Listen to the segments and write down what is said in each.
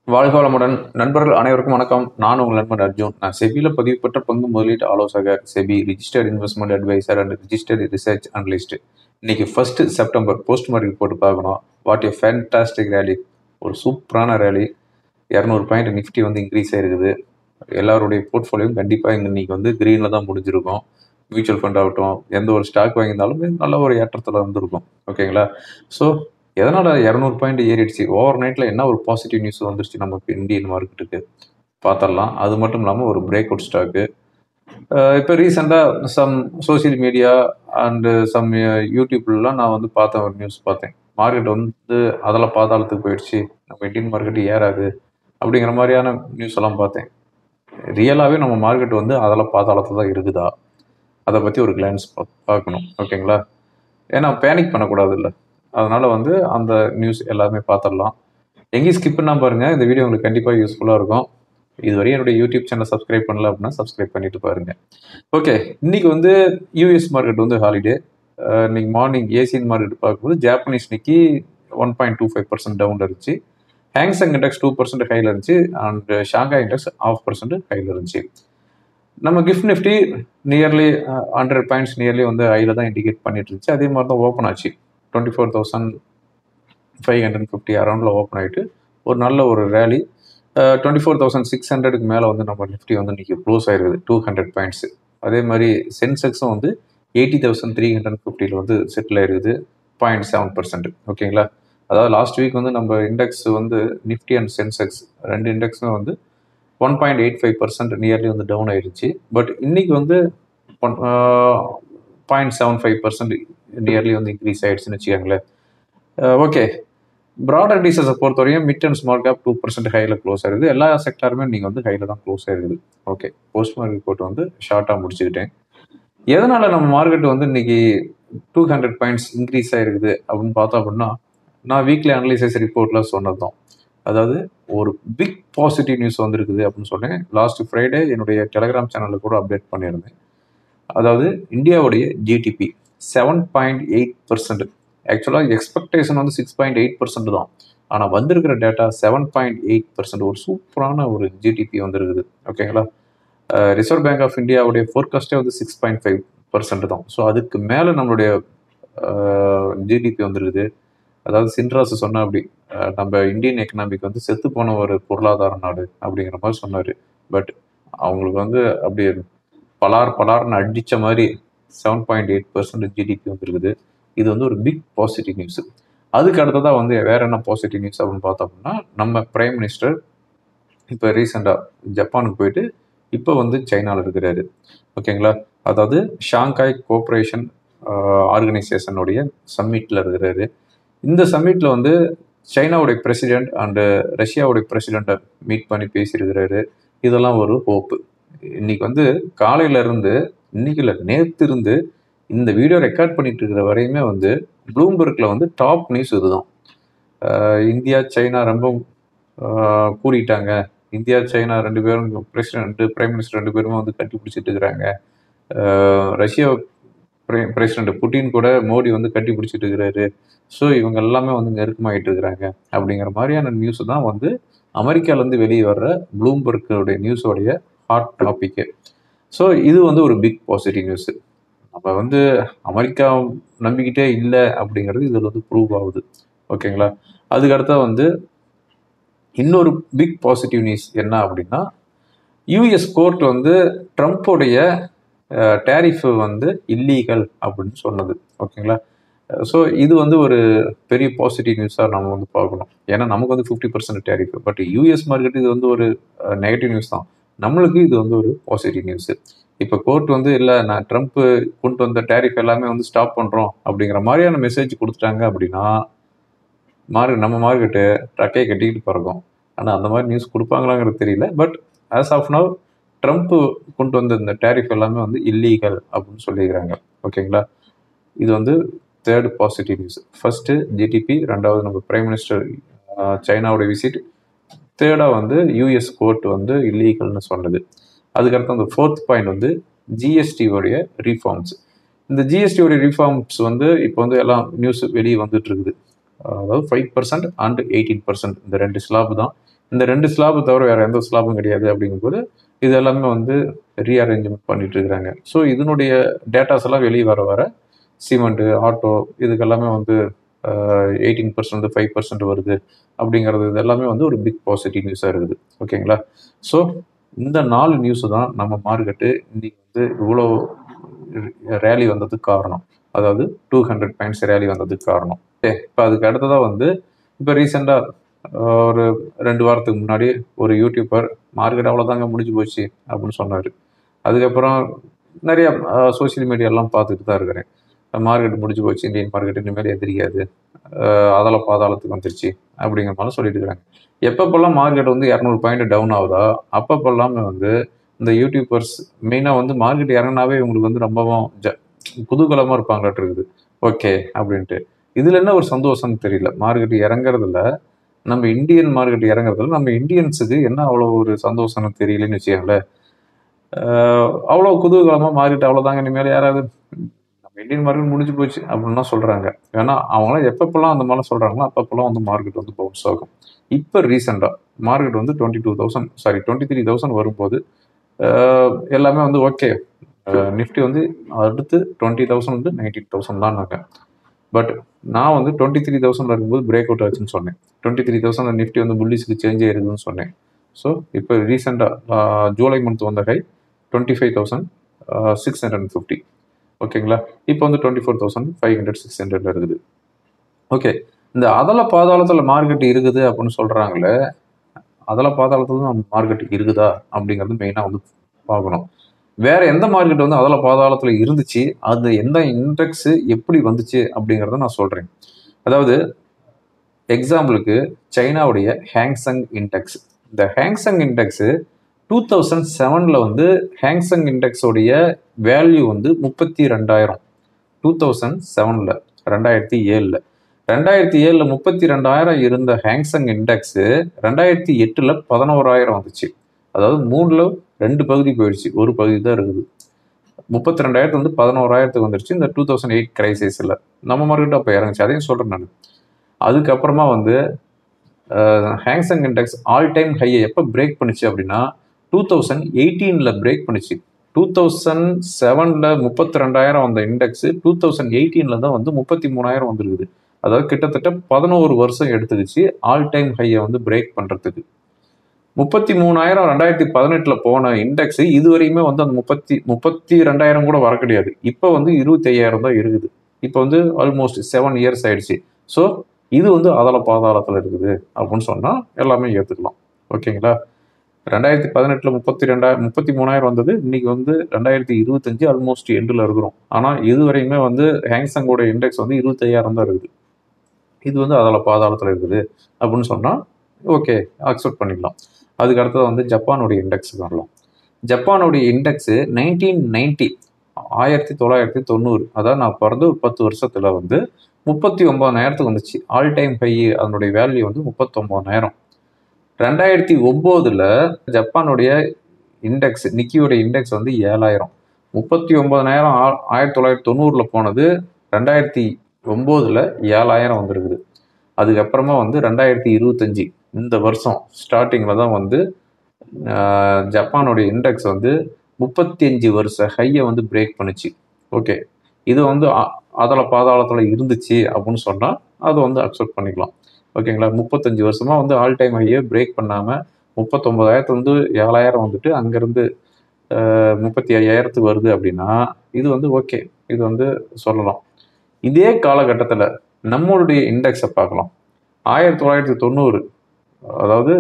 வாழ்க வளமுடன் நண்பர்கள் அனைவருக்கும் வணக்கம். நான் உங்கள் நண்பன் அர்ஜுன். நான் செபியில் பதிவு பெற்ற பங்கு முதலீட்டு ஆலோசகர், SEBI registered investment advisor and registered research analyst. இன்னைக்கு 1 செப்டம்பர் போஸ்ட் மார்க்கெட் போட்டு பார்க்கணும். வாட் ஏ ஃபேன்டாஸ்டிக் ரேலி, ஒரு சூப்பரான ரேலி. 200 பாயிண்ட் நிஃப்டி வந்து இன்க்ரீஸ் ஆயிருக்குது. எல்லாருடைய போர்ட்ஃபோலியோவும் கண்டிப்பாக இன்னைக்கு வந்து க்ரீனில் தான் முடிஞ்சிருக்கும். மியூச்சுவல் ஃபண்ட் ஆகட்டும், எந்த ஒரு ஸ்டாக் வாங்கியிருந்தாலும் நல்ல ஒரு ஏற்றத்தில் வந்துருக்கும். ஓகேங்களா? ஸோ எதனால் 200 பாயிண்ட் ஏறிடுச்சு? ஓவர் நைட்டில் என்ன ஒரு பாசிட்டிவ் நியூஸ் வந்துருச்சு நமக்கு இந்தியன் மார்க்கெட்டுக்கு பார்த்துடலாம். அது மட்டும் இல்லாமல் ஒரு பிரேக் அவுட் ஸ்டாக்கு. இப்போ ரீசெண்டாக some social media and some யூடியூப்லாம் நான் வந்து பார்த்தேன், ஒரு நியூஸ் பார்த்தேன். மார்க்கெட் வந்து அதெல்லாம் பாதாளத்துக்கு போயிடுச்சு, நம்ம இந்தியன் மார்க்கெட்டு ஏறாது அப்படிங்கிற மாதிரியான நியூஸ் எல்லாம் பார்த்தேன். ரியலாகவே நம்ம மார்க்கெட் வந்து அதெல்லாம் பாதாளத்தில் தான் இருக்குதா? அதை பற்றி ஒரு கிளான்ஸ் பார்க்கணும். ஓகேங்களா? ஏன்னா பேனிக் பண்ணக்கூடாது இல்லை, அதனால் வந்து அந்த நியூஸ் எல்லாமே பார்த்துடலாம். எங்கேயும் ஸ்கிப் பண்ணால் பாருங்கள், இந்த வீடியோ உங்களுக்கு கண்டிப்பாக யூஸ்ஃபுல்லாக இருக்கும். இதுவரையும் என்னுடைய யூடியூப் சேனல் சப்ஸ்கிரைப் பண்ணல அப்படின்னா சப்ஸ்கிரைப் பண்ணிட்டு பாருங்கள். ஓகே, இன்னைக்கு வந்து யூஎஸ் மார்க்கெட் வந்து ஹாலிடே. இன்னைக்கு மார்னிங் ஏசியன் மார்க்கெட் பார்க்கும்போது ஜாப்பனீஸ் நிக்கி 1.25% டவுன் இருந்துச்சு. ஹேங்சங் இண்டெக்ஸ் 2% ஹையில் இருந்துச்சு அண்ட் ஷாங்காய் இண்டெக்ஸ் 0.5% ஹையில் இருந்துச்சு. நம்ம gift Nifty nearly 100 points nearly வந்து ஹையில் தான் இண்டிகேட் பண்ணிட்டு இருந்துச்சு. அதே மாதிரி தான் ஓப்பன் ஆச்சு. 24,550 அரௌண்டில் ஓப்பன் ஆகிட்டு ஒரு நல்ல ஒரு ரேலி. 24,600க்கு மேலே வந்து நம்ம நிஃப்டி வந்து இன்றைக்கி க்ளோஸ் ஆகிருக்குது 200 பாயிண்ட்ஸு. அதே மாதிரி சென்செக்ஸும் வந்து 80,350 வந்து செட்டில் ஆகிருக்குது 0.7%. ஓகேங்களா? அதாவது லாஸ்ட் வீக் வந்து நம்ம இண்டெக்ஸ் வந்து நிஃப்டி அண்ட் சென்செக்ஸ் ரெண்டு இண்டெக்ஸுமே வந்து 1.85% நியர்லி வந்து டவுன் ஆயிடுச்சு. பட் இன்னைக்கு வந்து 0.75% நியர்லி வந்து இன்க்ரீஸ் ஆயிடுச்சுன்னு வச்சுக்கோங்களேன். ஓகே, ப்ராடர் இண்டீசஸை பொறுத்தவரையும் மிட் அண்ட் ஸ்மால் கேப் 2% ஹையில் க்ளோஸ் ஆயிருக்குது. எல்லா செக்டாருமே நீங்கள் வந்து ஹையில் தான் க்ளோஸ் ஆயிருக்குது. ஓகே, போஸ்ட் மார்க்கெட் போட்டு வந்து ஷார்ட்டாக முடிச்சுக்கிட்டேன். எதனால் நம்ம மார்க்கெட் வந்து இன்னைக்கு 200 பாயிண்ட்ஸ் இன்க்ரீஸ் ஆயிருக்குது அப்படின்னு பார்த்தோம் அப்படின்னா, நான் வீக்லி அனலைசிஸ் ரிப்போர்ட்டில் சொன்னது தான். அதாவது ஒரு பிக் பாசிட்டிவ் நியூஸ் வந்திருக்குது அப்படின்னு சொன்னேன். லாஸ்ட் ஃப்ரைடே என்னுடைய டெலிகிராம் சேனலில் கூட அப்டேட் பண்ணியிருந்தேன். அதாவது இந்தியாவுடைய ஜிடிபி 7.8%. ஆக்சுவலாக எக்ஸ்பெக்டேஷன் வந்து 6.8% தான். ஆனால் வந்திருக்கிற டேட்டா 7.8%. ஒரு சூப்பரான ஒரு ஜிடிபி வந்துருக்குது. ஓகேங்களா? ரிசர்வ் பேங்க் ஆஃப் இந்தியாவுடைய ஃபோர்காஸ்டே வந்து 6.5% தான். ஸோ அதுக்கு மேலே நம்மளுடைய ஜிடிபி வந்துருக்குது. அதாவது சின்ராசு சொன்னா அப்படி, நம்ம இந்தியன் எக்கனாமிக் வந்து செத்து போன ஒரு பொருளாதார நாடு அப்படிங்கிற மாதிரி சொன்னார். பட் அவங்களுக்கு வந்து அப்படி பலார்னு அடித்த மாதிரி 7.8% ஜிடிபி வந்துருக்குது. இது வந்து ஒரு பிக் பாசிட்டிவ் நியூஸ். அதுக்கு அடுத்ததாக வந்து வேற என்ன பாசிட்டிவ் நியூஸ் அப்படின்னு பார்த்தோம் அப்படின்னா, நம்ம பிரைம் மினிஸ்டர் இப்போ ரீசெண்டாக ஜப்பானுக்கு போயிட்டு இப்போ வந்து சைனாவில் இருக்கிறாரு. ஓகேங்களா? அதாவது ஷாங்காய் கோஆப்ரேஷன் ஆர்கனைசேஷனுடைய சம்மிட்டில் இருக்கிறாரு. இந்த சம்மிட்டில் வந்து சைனாவுடைய பிரசிடென்ட் அண்டு ரஷ்யாவுடைய பிரசிடெண்ட்டை மீட் பண்ணி பேசியிருக்கிறாரு. இதெல்லாம் ஒரு ஹோப்பு. இன்னைக்கு வந்து காலையிலேருந்து, இன்னைக்கு இல்லை நேற்று இருந்து இந்த வீடியோ ரெக்கார்ட் பண்ணிட்டு இருக்கிற வரையுமே வந்து ப்ளூம்பர்கில் வந்து டாப் நியூஸ் இதுதான். இந்தியா சைனா ரொம்ப கூடிட்டாங்க. இந்தியா சைனா ரெண்டு பேரும் பிரசிடென்ட் பிரைம் மினிஸ்டர் ரெண்டு பேருமே வந்து கட்டி பிடிச்சிட்டு இருக்கிறாங்க. ரஷ்யா பிரசிடென்ட் புட்டின் கூட மோடி வந்து கட்டி பிடிச்சிட்டு இருக்கிறாரு. ஸோ இவங்க எல்லாமே வந்து நெருக்கமாகிட்டு இருக்கிறாங்க அப்படிங்கிற மாதிரியான நியூஸ் தான் வந்து அமெரிக்காவிலேருந்து வெளியே வர்ற ப்ளூம்பர்க்குடைய நியூஸோடைய ஹாட் டாப்பிக்கு. ஸோ இது வந்து ஒரு பிக் பாசிட்டிவ் நியூஸ். நம்ம வந்து அமெரிக்கா நம்பிக்கிட்டே இல்லை அப்படிங்கிறது இதில் வந்து ப்ரூவ் ஆகுது. ஓகேங்களா? அதுக்கடுத்தா வந்து இன்னொரு பிக் பாசிட்டிவ் நியூஸ் என்ன அப்படின்னா, யூஎஸ் கோர்ட் வந்து ட்ரம்ப்போடைய டேரிஃப் வந்து இல்லீகல் அப்படின்னு சொன்னது. ஓகேங்களா? ஸோ இது வந்து ஒரு பெரிய பாசிட்டிவ் நியூஸாக நம்ம வந்து பார்க்கணும். ஏன்னா நமக்கு வந்து 50% டேரிஃப். பட் யூஎஸ் மார்க்கெட் இது வந்து ஒரு நெகட்டிவ் நியூஸ் தான். நம்மளுக்கு இது வந்து ஒரு பாசிட்டிவ் நியூஸ். இப்போ கோர்ட் வந்து இல்லை, நான் ட்ரம்ப் கொண்டு வந்த டேரிஃப் எல்லாமே வந்து ஸ்டாப் பண்ணுறோம் அப்படிங்கிற மாதிரியான மெசேஜ் கொடுத்துட்டாங்க அப்படின்னா நம்ம மார்க்கெட்டு ட்ரக்கையை கட்டிக்கிட்டு பறக்கும். ஆனால் அந்த மாதிரி நியூஸ் கொடுப்பாங்களாங்கிறது தெரியல. But as of now Trump கொண்டு வந்த இந்த டேரிஃப் எல்லாமே வந்து இல்லீகல் அப்படின்னு சொல்லிக்கிறாங்க. ஓகேங்களா? இது வந்து third positive news. First GDP, ரெண்டாவது நம்ம பிரைம் மினிஸ்டர் சைனாவோட விசிட், தேர்டாக வந்து யூஎஸ் கோர்ட் வந்து இல்லீகல்னு சொன்னது. அதுக்கடுத்து அந்த ஃபோர்த் பாயிண்ட் வந்து ஜிஎஸ்டியோடைய ரீஃபார்ம்ஸ். இந்த ஜிஎஸ்டியோடைய ரீஃபார்ம்ஸ் வந்து இப்போ வந்து எல்லாம் நியூஸ் வெளியே வந்துட்டு இருக்குது. அதாவது 5% அண்ட் 18% இந்த ரெண்டு ஸ்லாப் தான் இந்த 2 ஸ்லாப் தவிர வேற எந்த ஸ்லாபும் கிடையாது அப்படிங்கும்போது இது எல்லாமே வந்து ரீஅரேஞ்ச்மெண்ட் பண்ணிட்டு இருக்கிறாங்க. ஸோ இதனுடைய டேட்டாஸ் எல்லாம் வெளியே வர வர சிமெண்ட், ஆட்டோ இதுக்கெல்லாமே வந்து 18% 5% வருது அப்படிங்கிறது இது எல்லாமே வந்து ஒரு பிக் பாசிட்டிவ் நியூஸாக இருக்குது. ஓகேங்களா? ஸோ இந்த 4 நியூஸ் தான் நம்ம மார்க்கெட்டு இன்னைக்கு வந்து இவ்வளோ ரேலி வந்ததுக்கு காரணம். அதாவது 200 பாயிண்ட்ஸ் ரேலி வந்ததுக்கு காரணம். இப்போ அதுக்கு அடுத்ததாக வந்து இப்போ ரீசெண்டாக ஒரு 2 வாரத்துக்கு முன்னாடி ஒரு யூடியூபர் மார்க்கெட் அவ்வளோதாங்க முடிஞ்சு போச்சு அப்படின்னு சொன்னார். அதுக்கப்புறம் நிறைய சோசியல் மீடியாலாம் பார்த்துட்டு தான் இருக்கிறேன். மார்க்கெட் முடிஞ்சு போச்சு, இந்தியன் மார்க்கெட் இனிமேல் எதிரியாது, அதெல்லாம் பாதாளத்துக்கு வந்துருச்சு அப்படிங்கிற மாதிரி சொல்லிட்டு இருக்கிறாங்க. எப்பப்பெல்லாம் மார்க்கெட் வந்து 200 பாயிண்ட் டவுன் ஆகுதா அப்பப்பெல்லாமே வந்து இந்த யூடியூபர்ஸ் மெயினாக வந்து மார்க்கெட் இறங்கினாவே இவங்களுக்கு வந்து ரொம்பவும் குதூகலமாக இருப்பாங்களாட்டு இருக்குது. ஓகே அப்படின்ட்டு இதில் என்ன ஒரு சந்தோஷம்னு தெரியல. மார்க்கெட் இறங்குறதுல நம்ம இந்தியன் மார்க்கெட் இறங்குறதுல நம்ம இந்தியன்ஸுக்கு என்ன அவ்வளோ ஒரு சந்தோஷம்னு தெரியலன்னு வச்சுக்கோங்களேன். அவ்வளோ குதூகலமாக மார்க்கெட் அவ்வளோதாங்க இனிமேல் யாராவது நம்ம இந்தியன் மார்க்கெட் முடிஞ்சு போச்சு அப்படின்லாம் சொல்கிறாங்க. ஏன்னா அவங்களாம் எப்பப்பெல்லாம் அந்த மாதிரிலாம் சொல்கிறாங்களோ அப்பப்பெல்லாம் வந்து மார்க்கெட் வந்து பவுன்ஸ் ஆகும். இப்போ ரீசெண்டாக மார்க்கெட் வந்து 23,000 வரும்போது எல்லாமே வந்து ஓகே, நிஃப்டி வந்து அடுத்து 20,000 வந்து 19,000 தான் நாங்கள். பட் நான் வந்து 23,000 இருக்கும்போது பிரேக் அவுட் ஆச்சுன்னு சொன்னேன். 23,000 நிஃப்டி வந்து புல்லிஸ்க்கு சேஞ்ச் ஆயிருக்குன்னு சொன்னேன். ஸோ இப்போ ரீசெண்டாக ஜூலை மந்த் வந்த ஹை 25,650. ஓகேங்களா? இப்போ வந்து 24,500 600 இருக்குது. ஓகே, இந்த அதல பாதாளத்தில் மார்க்கெட் இருக்குது அப்படின்னு சொல்கிறாங்களே, அதல பாதாளத்தில் நம்ம மார்க்கெட் இருக்குதா அப்படிங்கிறது மெயினாக வந்து பார்க்கணும். வேற எந்த மார்க்கெட் வந்து அதல பாதாளத்தில் இருந்துச்சு, அது எந்த இண்டெக்ஸ் எப்படி வந்துச்சு அப்படிங்கிறத நான் சொல்கிறேன். அதாவது எக்ஸாம்பிளுக்கு சைனாவுடைய ஹேங்சங் இண்டெக்ஸ். இந்த ஹேங்சங் இண்டெக்ஸு 2007 வந்து ஹேங்சங் இண்டெக்ஸோடைய வேல்யூ வந்து 32,000. 2007 2007 2007 32,000 இருந்த ஹேங்சங் இண்டெக்ஸு 2008 11,000 வந்துச்சு. அதாவது 3ல் 2 பகுதி போயிடுச்சு, ஒரு பகுதி தான் இருக்குது. 32,000 வந்து 11,000 வந்துருச்சு இந்த 2008 கிரைசிஸில். நம்ம மார்க்கெட் அப்போ இறங்குச்சு, அதையும் சொல்கிறேன் நான். அதுக்கப்புறமா வந்து ஹேங்சங் இண்டெக்ஸ் ஆல் டைம் ஹையை எப்போ பிரேக் பண்ணிச்சு அப்படின்னா 2018 பிரேக் பண்ணிச்சு. 2007 32,000 வந்த இண்டெக்ஸ் 2018 தான் வந்து 33,000 வந்துருக்குது. அதாவது கிட்டத்தட்ட 11 வருஷம் எடுத்துக்கிச்சு ஆல் டைம் ஹையை வந்து பிரேக் பண்ணுறதுக்கு. 33,000 2018 போன இண்டெக்ஸ் இதுவரையுமே வந்து அந்த 32,000 கூட வர கிடையாது. இப்போ வந்து 25,000 தான் இருக்குது. இப்போ வந்து ஆல்மோஸ்ட் 7 இயர்ஸ் ஆயிடுச்சு. ஸோ இது வந்து அதல பாதாளத்தில் இருக்குது அப்படின்னு சொன்னால் எல்லாமே ஏற்றுக்கலாம். ஓகேங்களா? 2018 33,000 வந்தது, இன்னைக்கு வந்து 2025 ஆல்மோஸ்ட் எண்டில் இருக்கிறோம். ஆனால் இதுவரையுமே வந்து ஹேங்சங்கோட இண்டெக்ஸ் வந்து 25,000 தான் இருக்குது. இது வந்து அதல பாதாளத்தில் இருக்குது அப்படின்னு சொன்னால் ஓகே, அக்செப்ட் பண்ணிக்கலாம். அதுக்கு அடுத்தது வந்து ஜப்பானுடைய இண்டெக்ஸ் வரலாம். ஜப்பானுடைய இண்டெக்ஸு 1990 அதாவது நான் பிறந்து ஒரு 10 வருஷத்தில் வந்து 39,000 வந்துச்சு. ஆல் டைம் ஹை அதனுடைய வேல்யூ வந்து 39,000. 2009 ஜப்பானுடைய இண்டெக்ஸ் நிக்கியோட இண்டெக்ஸ் வந்து 7,000. 39,000 1990 போனது 2009 7,000 வந்துருக்குது. அதுக்கப்புறமா வந்து 2025 இந்த வருஷம் ஸ்டார்டிங்கில் தான் வந்து ஜப்பானுடைய இண்டெக்ஸ் வந்து 35 வருஷ ஹையை வந்து பிரேக் பண்ணுச்சு. ஓகே, இது வந்து அதல பாதாளத்தில் இருந்துச்சு அப்படின்னு சொன்னால் அது வந்து அக்செப்ட் பண்ணிக்கலாம். ஓகேங்களா? 35 வருஷமாக வந்து ஆல் டைம் ஹையை பிரேக் பண்ணாமல் 39,000 வந்து 7,000 வந்துட்டு அங்கேருந்து 35,000 வருது அப்படின்னா இது வந்து ஓகே, இது வந்து சொல்லலாம். இதே காலகட்டத்தில் நம்மளுடைய இண்டெக்ஸை பார்க்கலாம். 1990 அதாவது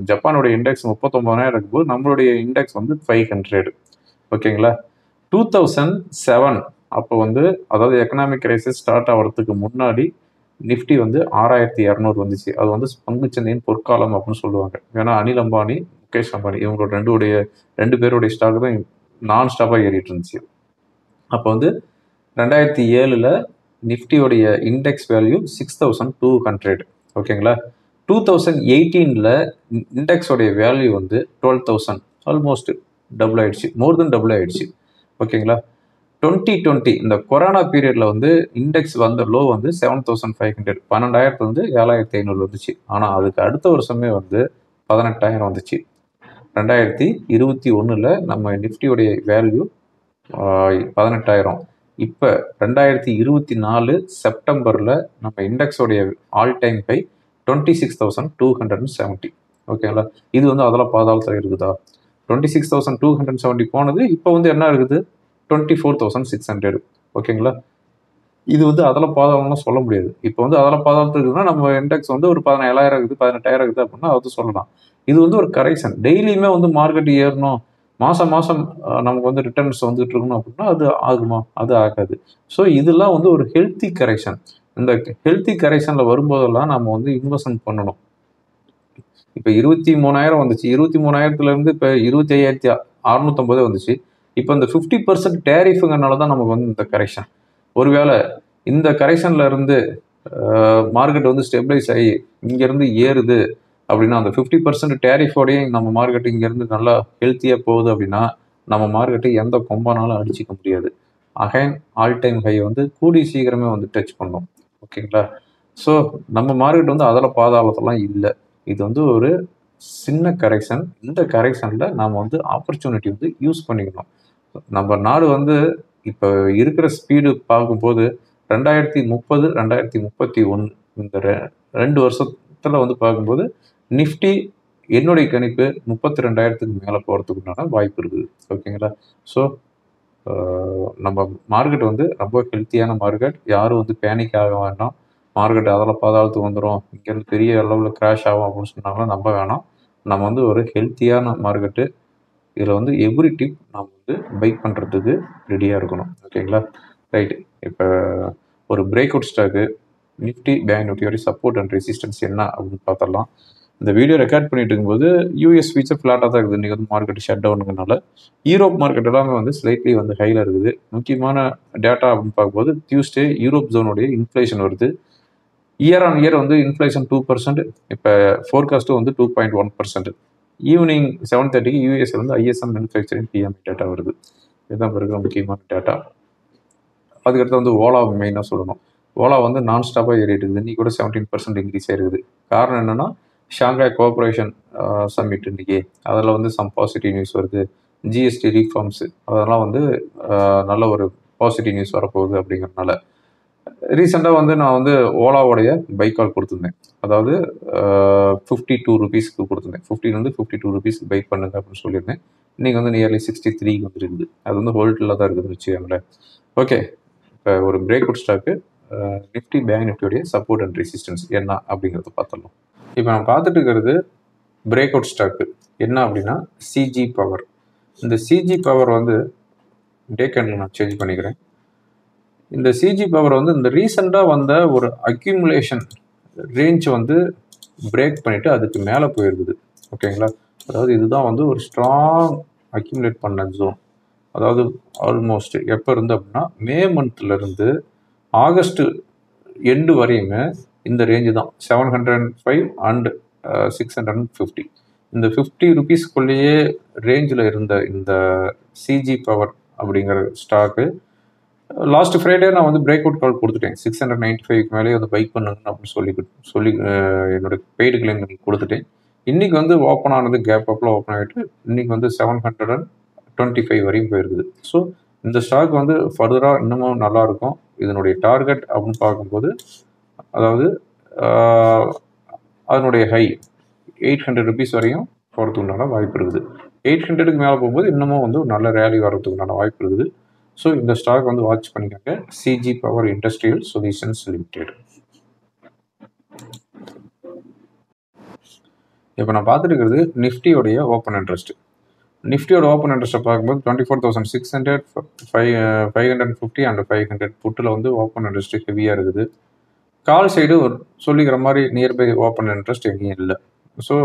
ஜப்பானுடைய இண்டெக்ஸ் 39,000 இருக்கும்போது நம்மளுடைய இண்டெக்ஸ் வந்து 500. ஓகேங்களா? 2007 அப்போ வந்து அதாவது எக்கனாமிக் கிரைசிஸ் ஸ்டார்ட் ஆகிறதுக்கு முன்னாடி நிஃப்டி வந்து 6,200 வந்துச்சு. அது வந்து பங்குச்சந்தையின் பொற்காலம் அப்படின்னு சொல்லுவாங்க. ஏன்னா அனில் அம்பானி, முகேஷ் அம்பானி இவங்களோட ரெண்டு பேருடைய ஸ்டாக் தான் நான் ஸ்டாப்பாக ஏறிட்டு இருந்துச்சு. அப்போ வந்து 2007 நிஃப்டியோடைய இண்டெக்ஸ் வேல்யூ 6,200. ஓகேங்களா? 2018 இண்டெக்ஸோடைய வேல்யூ வந்து 12,000. ஆல்மோஸ்ட் டபுள் ஆயிடுச்சு, மோர் தென் டபுள் ஆயிடுச்சு. ஓகேங்களா? 2020 இந்த கொரோனா பீரியட்ல வந்து இண்டெக்ஸ் வந்த லோ வந்து 7,500. 12,000 வந்து 7,500 வந்துச்சு. ஆனால் அதுக்கு அடுத்த வருஷமே வந்து 18,000 வந்துச்சு. 2021 நம்ம நிஃப்டியோடைய வேல்யூ 18,000. இப்போ 2024 செப்டம்பரில் நம்ம இண்டெக்ஸோடைய ஆல் டைம் ஹை 26,270. ஓகேங்களா? இது வந்து அதெல்லாம் பாதாளத்தில் இருக்குதா? 26,270 போனது இப்போ வந்து என்ன இருக்குது? 24,600. ஓகேங்களா? இது வந்து அதில் பாதாளம்லாம் சொல்ல முடியாது. இப்போ வந்து அதில் பாதாளத்தில் இருக்குதுன்னா நம்ம இண்டெக்ஸ் வந்து ஒரு 17,000 இருக்குது, 18,000 இருக்குது அப்படின்னா அது சொல்லலாம். இது வந்து ஒரு கரெக்ஷன். டெய்லியுமே வந்து மார்க்கெட் ஏறணும், மாதம் மாதம் நமக்கு வந்து ரிட்டர்ன்ஸ் வந்துட்டு இருக்கணும் அப்படின்னா அது ஆகுமா? அது ஆகாது. ஸோ இதெல்லாம் வந்து ஒரு ஹெல்த்தி கரெக்ஷன். இந்த ஹெல்த்தி கரெக்ஷனில் வரும்போதெல்லாம் நம்ம வந்து இன்வெஸ்ட்மெண்ட் பண்ணணும். இப்போ 23,000 வந்துச்சு. 23,000லேருந்து இப்போ 25,650 வந்துச்சு. இப்போ இந்த 50% டேரிஃபுங்கனால தான் நமக்கு வந்து இந்த கரெக்ஷன். ஒருவேளை இந்த கரெக்ஷன்ல இருந்து மார்க்கெட் வந்து ஸ்டெபிளைஸ் ஆகி இங்கேருந்து ஏறுது அப்படின்னா அந்த 50% டேரிஃபோடையும் நம்ம மார்க்கெட் இங்கேருந்து நல்லா ஹெல்த்தியாக போகுது அப்படின்னா நம்ம மார்க்கெட்டை எந்த கொம்பானாலும் அடிச்சிக்க முடியாது. அகைன் ஆல் டைம் ஹை வந்து கூடி சீக்கிரமே வந்து டச் பண்ணோம். ஓகேங்களா? ஸோ நம்ம மார்க்கெட் வந்து அதில் பாதாளத்தெல்லாம் இல்லை. இது வந்து ஒரு சின்ன கரெக்ஷன். இந்த கரெக்ஷனில் நாம் வந்து ஆப்பர்ச்சுனிட்டி வந்து யூஸ் பண்ணிக்கணும். நம்ம நாடு வந்து இப்போ இருக்கிற ஸ்பீடு பார்க்கும்போது 2030, 2031 இந்த 2 வருஷத்தில் வந்து பார்க்கும்போது நிஃப்டி என்னுடைய கணிப்பு 32,000க்கு மேலே போகிறதுக்குண்டான வாய்ப்பு இருக்குது. ஓகேங்களா? ஸோ நம்ம மார்க்கெட் வந்து ரொம்ப ஹெல்த்தியான மார்க்கெட். யாரும் வந்து பேனிக் ஆக வேண்டாம். மார்க்கெட் அதில் பாதாளத்துக்கு வந்துடும், இங்கேருந்து பெரிய அளவில் கிராஷ் ஆகும் அப்படின்னு சொன்னாலும் நம்ப வேணாம். நம்ம வந்து ஒரு ஹெல்த்தியான மார்க்கெட்டு. இதில் வந்து எவ்ரி டிப் நம்ம வந்து பை பண்ணுறதுக்கு ரெடியாக இருக்கணும். ஓகேங்களா? ரைட்டு. இப்போ ஒரு breakout stock Nifty bank நிஃப்டியோடைய சப்போர்ட் அண்ட் ரெசிஸ்டன்ஸ் என்ன அப்படின்னு பார்த்துடலாம். இந்த வீடியோ ரெக்கார்ட் பண்ணிட்டு இருக்கும்போது யூஎஸ் ஃபியூச்சர் ஃப்ளாட்டாக தான் இருக்குது. இன்றைக்கி வந்து மார்க்கெட் ஷட் டவுனுங்கனால யூரோப் மார்க்கெட் எல்லாமே வந்து ஸ்லைட்லி வந்து ஹையில் இருக்குது. முக்கியமான டேட்டா அப்படின்னு பார்க்கும்போது டியூஸ்டே யூரோப் ஜோனுடைய இன்ஃப்ளேஷன் வருது. இயர் ஆன் இயர் வந்து இன்ஃப்ளேஷன் 2%. இப்போ ஃபோர்காஸ்ட்டும் வந்து 2.1%. ஈவினிங் 7:30க்கு யூஎஸ்ல வந்து ஐஎஸ்எம் மேனுஃபேக்சரிங் பிஎம்ஐ டேட்டா வருது. இதுதான் இருக்கிற முக்கியமான டேட்டா. அதுக்கடுத்து வந்து ஓலா மெயினாக சொல்லணும். ஓலா வந்து நான் ஸ்டாப்பாக ஏறிட்டு இருக்குது. இன்றைக்கி கூட 17% இன்க்ரீஸ் ஆயிருக்குது. காரணம் என்னென்னா ஷாங்காய் கோஆப்ரேஷன் சம்மிட் இன்றைக்கி அதில் வந்து சம் பாசிட்டிவ் நியூஸ் வருது. ஜிஎஸ்டி ரீஃபார்ம்ஸு அதெல்லாம் வந்து நல்ல ஒரு பாசிட்டிவ் நியூஸ் வரப்போகுது. அப்படிங்கிறதுனால ரீசெண்டாக வந்து நான் வந்து ஓலாவோடைய பைக்கால் கொடுத்துருந்தேன். அதாவது 52 ரூபீஸ்க்கு கொடுத்துருந்தேன். 50 52 ரூபீஸ்க்கு பை பண்ணுங்க அப்படின்னு சொல்லியிருந்தேன். இன்றைக்கி வந்து நியர்லி 63 வந்து இருக்குது. அது வந்து ஹோல்டில் தான் இருக்குதுன்னு வச்சுக்கோங்களேன். ஓகே. இப்போ ஒரு breakout stock Nifty bank நிஃப்டியோடைய சப்போர்ட் அண்ட் ரெசிஸ்டன்ஸ் என்ன அப்படிங்கிறத பார்த்துடலாம். இப்போ நான் பார்த்துட்டு இருக்கிறது பிரேக் அவுட் ஸ்டாக்கு என்ன அப்படின்னா சிஜி பவர். இந்த சிஜி பவர் வந்து டே கேண்டில் நான் சேஞ்ச் பண்ணிக்கிறேன். இந்த சிஜி பவர் வந்து இந்த ரீசெண்டாக வந்த ஒரு அக்யூமுலேஷன் ரேஞ்ச் வந்து பிரேக் பண்ணிவிட்டு அதுக்கு மேலே போயிருக்குது. ஓகேங்களா? அதாவது இதுதான் வந்து ஒரு ஸ்ட்ராங் அக்யூமுலேட் பண்ண ஜோன். அதாவது ஆல்மோஸ்ட் எப்போ இருந்து அப்படின்னா மே மந்த்லேருந்து ஆகஸ்ட் எண்டு வரையுமே இந்த ரேஞ்சு தான் 705 அண்ட் 650. இந்த 50 ரூபீஸ்க்குள்ளேயே ரேஞ்சில் இருந்த இந்த சிஜி பவர் அப்படிங்கிற ஸ்டாக்கு லாஸ்ட் ஃப்ரைடே நான் வந்து பிரேக் அவுட் கால் கொடுத்துட்டேன். 695 மேலே வந்து பை பண்ணுங்க அப்படின்னு சொல்லி என்னோட பெய்டு கிளைம் கொடுத்துட்டேன். இன்றைக்கி வந்து ஓப்பன் ஆனது கேப் அப்பில் ஓப்பன் ஆகிட்டு இன்றைக்கி வந்து 725 வரையும் போயிருக்குது. ஸோ இந்த ஸ்டாக் வந்து ஃபர்தராக இன்னமும் நல்லாயிருக்கும். இதனுடைய டார்கெட் அப்படின்னு பார்க்கும்போது அதாவது அதனுடைய ஹை 800 ரூபீஸ் வரையும் போகிறதுக்கு உண்டான வாய்ப்பு இருக்குது. 800க்கு மேலே போகும்போது இன்னமும் வந்து ஒரு நல்ல ரேலி வர்றதுக்கு உண்டான வாய்ப்பு இருக்குது. ஸோ இந்த ஸ்டாக் வந்து வாட்ச் பண்ணிக்கோங்க. CG power industrial solutions limited. இப்போ நான் பார்த்துட்டு இருக்கிறது நிஃப்டியோடைய ஓப்பன் இன்ட்ரெஸ்ட். நிஃப்டியோட ஓப்பன் இன்ட்ரெஸ்ட்டை பார்க்கும்போது 24,600, 550 அண்ட் 500 புட்டில் வந்து ஓப்பன் இன்ட்ரெஸ்ட் ஹெவியாக இருக்குது. கால் சைடு சொல்லிக்கிற மாதிரி நியர்பை ஓப்பன் இன்ட்ரெஸ்ட் எங்கேயும் இல்லை. ஸோ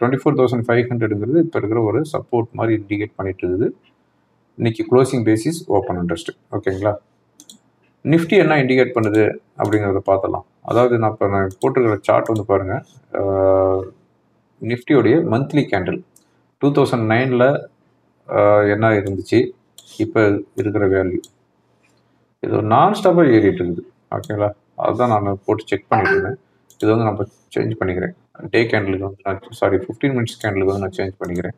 24,500ங்கிறது இப்போ இருக்கிற ஒரு சப்போர்ட் மாதிரி இண்டிகேட் பண்ணிட்டு இருக்குது. இன்னைக்கு க்ளோசிங் பேசிஸ் ஓப்பன் இன்ட்ரெஸ்ட். ஓகேங்களா? நிஃப்டி என்ன இண்டிகேட் பண்ணுது அப்படிங்கிறத பார்த்தலாம். அதாவது நான் போட்டிருக்கிற சார்ட் வந்து பாருங்கள். நிஃப்டியோடைய மந்த்லி கேண்டில் 2009 என்ன இருந்துச்சு, இப்போ இருக்கிற வேல்யூ, இது நான் ஸ்டாப்பாக ஏறிட்டு இருக்குது. ஓகேங்களா? அதுதான் நான் போட்டு செக் பண்ணிட்டு இருந்தேன். இது வந்து நான் சேஞ்ச் பண்ணிக்கிறேன். டே கேண்டலுக்கு வந்து நான் 15 மினிட்ஸ் கேண்டலுக்கு வந்து நான் சேஞ்ச் பண்ணிக்கிறேன்.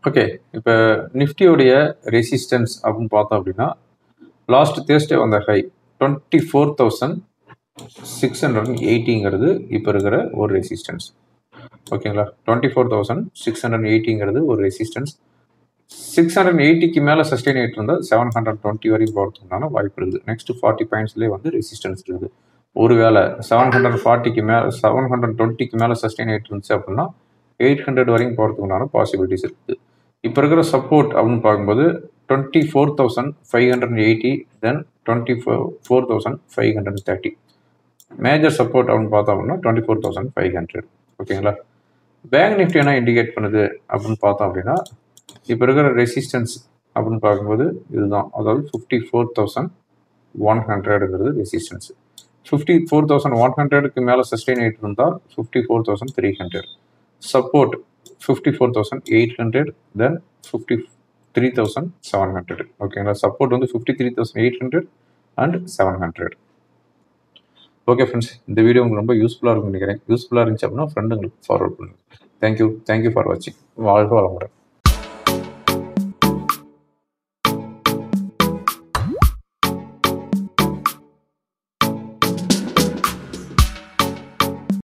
ஓகே, இப்போ நிஃப்டியோடைய ரெசிஸ்டன்ஸ் அப்படின்னு பார்த்தோம் அப்படின்னா லாஸ்ட் தேர்ஸ்டே வந்த ஹை 24,680ங்கிறது இப்போ இருக்கிற ஒரு ரெசிஸ்டன்ஸ். ஓகேங்களா, 24,680ங்கிறது ஒரு ரெசிஸ்டன்ஸ். 680க்கு மேலே சஸ்டெயின் ஆகிட்டு இருந்தால் 720 வரைக்கும் போகிறதுக்கான வாய்ப்பு இருக்குது. நெக்ஸ்ட் 40 பாயிண்ட்ஸ்லேயே வந்து ரெசிஸ்டன்ஸ் இருக்குது. ஒருவேளை 740க்கு மேலே 720க்கு மேலே சஸ்டெயின் ஆகிட்டு இருந்துச்சு அப்படின்னா 800 வரைக்கும் போகிறதுக்குண்டான பாசிபிலிட்டிஸ் இருக்குது. இப்போ இருக்கிற சப்போர்ட் அப்படின்னு பார்க்கும்போது 24,580 தென் 24,530. மேஜர் சப்போர்ட் அப்படின்னு பார்த்தோம் அப்படின்னா 24,500. ஓகேங்களா, பேங்க் நிஃப்டி என்ன இண்டிகேட் பண்ணுது அப்படின்னு பார்த்தோம் அப்படின்னா இப்போ இருக்கிற ரெசிஸ்டன்ஸ் அப்படின்னு பார்க்கும்போது இதுதான், அதாவது 54,100ங்கிறது ரெசிஸ்டன்ஸ். 54,100க்கு மேலே சஸ்டெயின் ஆகிட்டு இருந்தால் 54,300. சப்போர்ட் 54,800 தென் 53,700. ஓகேங்களா, சப்போர்ட் வந்து 53,800 அண்ட் 700. ஓகே ஃப்ரெண்ட்ஸ், இந்த வீடியோ உங்களுக்கு ரொம்ப யூஸ்ஃபுல்லாக இருக்கும்னு நினைக்கிறேன். யூஸ்ஃபுல்லாக இருந்துச்சு அப்படின்னா ஃப்ரெண்டுங்களுக்கு ஃபார்வர்ட் பண்ணுங்கள். தேங்க்யூ ஃபார் வாட்சிங். வாழ்க வளமுடன்.